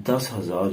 10,000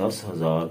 10,000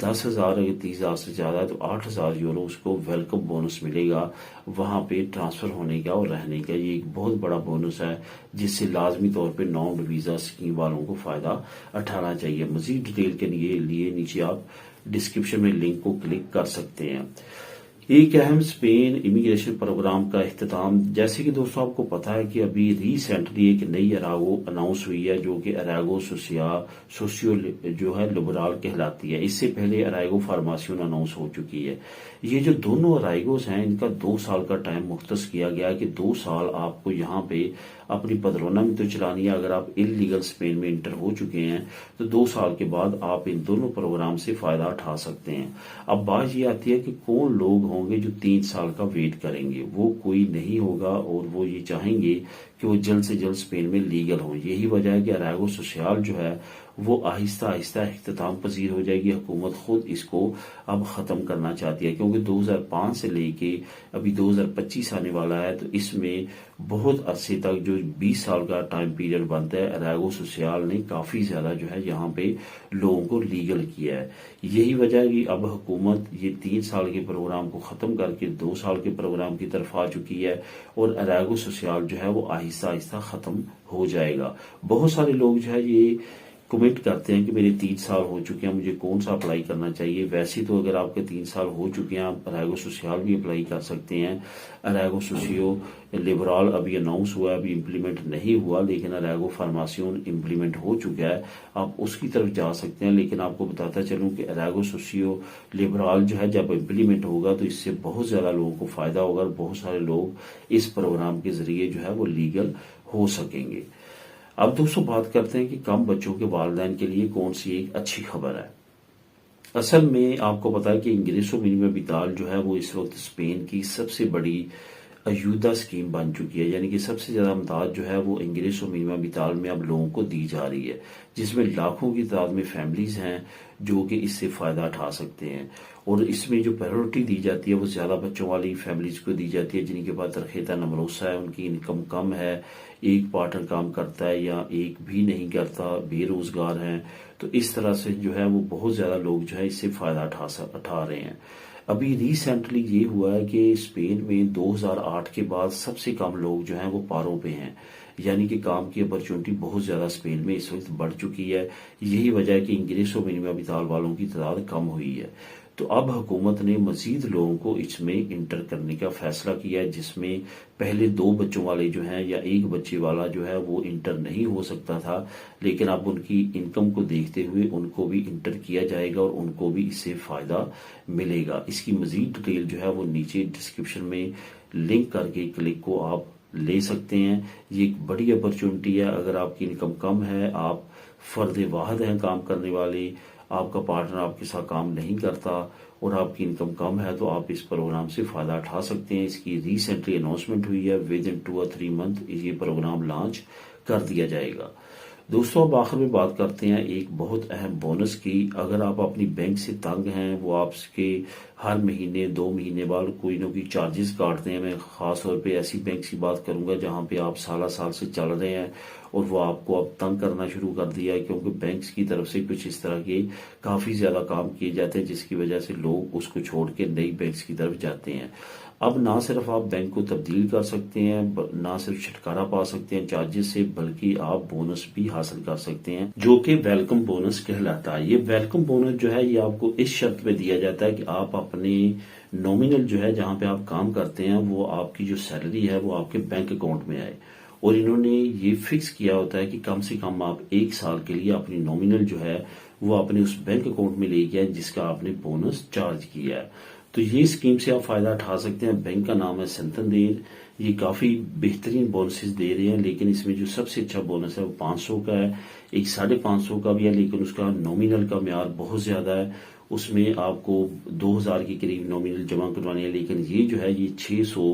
10,000 اگر 30,000 سے زیادہ ہے تو 8,000 یورو اس کو ویلکم بونس ملے گا وہاں پہ ٹرانسفر ہونے کا اور رہنے کا. یہ ایک بہت بڑا بونس ہے جس سے لازمی طور پہ نامڈ ویزا اسکیم والوں کو فائدہ اٹھانا چاہیے. مزید ڈیٹیل کے لیے نیچے آپ ڈسکرپشن میں لنک کو کلک کر سکتے ہیں. ایک اہم اسپین امیگریشن پروگرام کا اختتام. جیسے کہ دوستوں آپ کو پتا ہے کہ ابھی ریسنٹلی ایک نئی اراگو اناؤنس ہوئی ہے جو کہ اراگو سوسیو جو ہے لبرال کہلاتی ہے. اس سے پہلے اراگو فارماسیون اناؤنس ہو چکی ہے. یہ جو دونوں اراگوز ہیں ان کا 2 سال کا ٹائم مختص کیا گیا کہ 2 سال آپ کو یہاں پہ اپنی پدرونا میں تو چلانی ہے. اگر آپ انلیگل اسپین میں انٹر ہو چکے ہیں تو 2 سال کے بعد آپ ان دونوں پروگرام سے فائدہ اٹھا سکتے ہیں. اب بات یہ آتی ہے کہ کون لوگ ہوں گے جو 3 سال کا ویٹ کریں گے. وہ کوئی نہیں ہوگا اور وہ یہ چاہیں گے کہ وہ جلد سے جلد اسپین میں لیگل ہوں. یہی وجہ ہے کہ اراگو سوسیال جو ہے وہ آہستہ آہستہ اختتام پذیر ہو جائے گی. حکومت خود اس کو اب ختم کرنا چاہتی ہے کیونکہ 2005 سے لے کے ابھی 2025 آنے والا ہے تو اس میں بہت عرصے تک جو 20 سال کا ٹائم پیریڈ بنتا ہے اراگو سوسیال نے کافی زیادہ جو ہے یہاں پہ لوگوں کو لیگل کیا ہے. یہی وجہ ہے کہ اب حکومت یہ 3 سال کے پروگرام کو ختم کر کے 2 سال کے پروگرام کی طرف آ چکی ہے اور اراگو سوسیال جو ہے وہ آہستہ آہستہ ختم ہو جائے گا. بہت سارے لوگ جو ہے یہ کمنٹ کرتے ہیں کہ میرے 3 سال ہو چکے ہیں مجھے کون سا اپلائی کرنا چاہیے. ویسے تو اگر آپ کے 3 سال ہو چکے ہیں آپ اراگو سوسیال بھی اپلائی کر سکتے ہیں. اراگو سوسیو لبرال ابھی اناؤنس ہوا ہے ابھی امپلیمنٹ نہیں ہوا لیکن اراگو فارماسیون امپلیمنٹ ہو چکا ہے. آپ اس کی طرف جا سکتے ہیں لیکن آپ کو بتاتا چلوں کہ اراگو سوسیو لبرال جو ہے جب امپلیمنٹ ہوگا تو اس سے بہت زیادہ لوگوں کو فائدہ ہوگا اور بہت سارے لوگ اس پروگرام کے ذریعے جو ہے وہ لیگل ہو سکیں گے. اب دوستوں بات کرتے ہیں کہ کم بچوں کے والدین کے لیے کون سی ایک اچھی خبر ہے. اصل میں آپ کو پتا ہے کہ انگریسو منیمم ویتال جو ہے وہ اس وقت اسپین کی سب سے بڑی ایودا اسکیم بن چکی ہے. یعنی کہ سب سے زیادہ امداد جو ہے وہ انگریسو منیمم ویتال میں اب لوگوں کو دی جا رہی ہے جس میں لاکھوں کی تعداد میں فیملیز ہیں جو کہ اس سے فائدہ اٹھا سکتے ہیں. اور اس میں جو پرائیورٹی دی جاتی ہے وہ زیادہ بچوں والی فیملیز کو دی جاتی ہے جن کے پاس ترخیتہ نمروسہ ہے ان کی انکم کم ہے ایک پارٹنر کام کرتا ہے یا ایک بھی نہیں کرتا بے روزگار ہیں. تو اس طرح سے جو ہے وہ بہت زیادہ لوگ جو ہے اس سے فائدہ اٹھا رہے ہیں. ابھی ریسنٹلی یہ ہوا ہے کہ اسپین میں 2008 کے بعد سب سے کم لوگ جو ہیں وہ پاروں پہ ہیں. یعنی کہ کام کی اپرچونٹی بہت زیادہ اسپین میں اس وقت بڑھ چکی ہے. یہی وجہ ہے کہ انگریسو منیمم ویتال والوں کی تعداد کم ہوئی ہے. تو اب حکومت نے مزید لوگوں کو اس میں انٹر کرنے کا فیصلہ کیا ہے جس میں پہلے 2 بچوں والے جو ہیں یا 1 بچے والا جو ہے وہ انٹر نہیں ہو سکتا تھا لیکن اب ان کی انکم کو دیکھتے ہوئے ان کو بھی انٹر کیا جائے گا اور ان کو بھی اس سے فائدہ ملے گا. اس کی مزید ڈیٹیل جو ہے وہ نیچے ڈسکرپشن میں لنک کر کے کلک کو آپ لے سکتے ہیں. یہ ایک بڑی اپرچونٹی ہے. اگر آپ کی انکم کم ہے آپ فرد واحد ہیں کام کرنے والے آپ کا پارٹنر آپ کے ساتھ کام نہیں کرتا اور آپ کی انکم کم ہے تو آپ اس پروگرام سے فائدہ اٹھا سکتے ہیں. اس کی ریسنٹلی اناؤنسمنٹ ہوئی ہے ود ان 2 or 3 month یہ پروگرام لانچ کر دیا جائے گا. دوستوں اب آخر میں بات کرتے ہیں ایک بہت اہم بونس کی. اگر آپ اپنی بینک سے تنگ ہیں وہ آپ کے ہر مہینے 2 مہینے بعد کوئی نہ کوئی چارجز کاٹتے ہیں. میں خاص طور پہ ایسی بینک کی بات کروں گا جہاں پہ آپ سالہ سال سے چل رہے ہیں اور وہ آپ کو اب تنگ کرنا شروع کر دیا ہے کیونکہ بینکس کی طرف سے کچھ اس طرح کے کافی زیادہ کام کیے جاتے ہیں جس کی وجہ سے لوگ اس کو چھوڑ کے نئی بینکس کی طرف جاتے ہیں. اب نہ صرف آپ بینک کو تبدیل کر سکتے ہیں نہ صرف چھٹکارا پا سکتے ہیں چارجز سے بلکہ آپ بونس بھی حاصل کر سکتے ہیں جو کہ ویلکم بونس کہلاتا ہے. یہ ویلکم بونس جو ہے یہ آپ کو اس شرط پہ دیا جاتا ہے کہ آپ اپنے نومینل جو ہے جہاں پہ آپ کام کرتے ہیں وہ آپ کی جو سیلری ہے وہ آپ کے بینک اکاؤنٹ میں آئے اور انہوں نے یہ فکس کیا ہوتا ہے کہ کم سے کم آپ 1 سال کے لیے اپنی نومینل جو ہے وہ اپنے اس بینک اکاؤنٹ میں لے گیا جس کا آپ نے بونس چارج کیا ہے. تو یہ اسکیم سے آپ فائدہ اٹھا سکتے ہیں. بینک کا نام ہے سنتندیر. یہ کافی بہترین بونسز دے رہے ہیں لیکن اس میں جو سب سے اچھا بونس ہے وہ 500 کا ہے. ایک 550 کا بھی ہے لیکن اس کا نومینل کا معیار بہت زیادہ ہے. اس میں آپ کو 2000 کے قریب نومینل جمع کروانی ہے لیکن یہ جو ہے یہ 600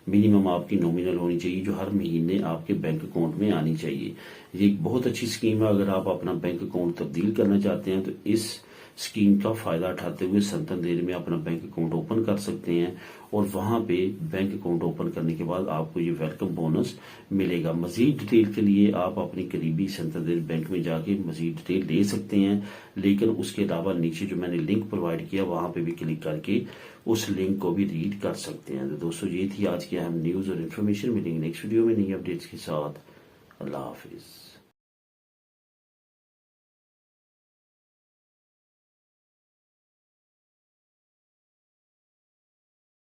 منیمم آپ کی نومینل ہونی چاہیے جو ہر مہینے آپ کے بینک اکاؤنٹ میں آنی چاہیے. یہ ایک بہت اچھی اسکیم ہے. اگر آپ اپنا بینک اکاؤنٹ تبدیل کرنا چاہتے ہیں تو اس اسکیم کا فائدہ اٹھاتے ہوئے سنتندیر میں اپنا بینک اکاؤنٹ اوپن کر سکتے ہیں، اور وہاں پہ بینک اکاؤنٹ اوپن کرنے کے بعد آپ کو یہ ویلکم بونس ملے گا۔ مزید ڈیٹیل کے لیے آپ اپنی قریبی سنتندیر بینک میں جا کے مزید ڈیٹیل لے سکتے ہیں، لیکن اس کے علاوہ نیچے جو میں نے لنک پرووائڈ کیا وہاں پہ بھی کلک کر کے اس لنک کو بھی ریڈ کر سکتے ہیں۔ تو دوستو یہ تھی آج کی اہم نیوز اور انفارمیشن، ملیں گے نیکسٹ ویڈیو میں نئی اپڈیٹس کے ساتھ۔ اللہ حافظ۔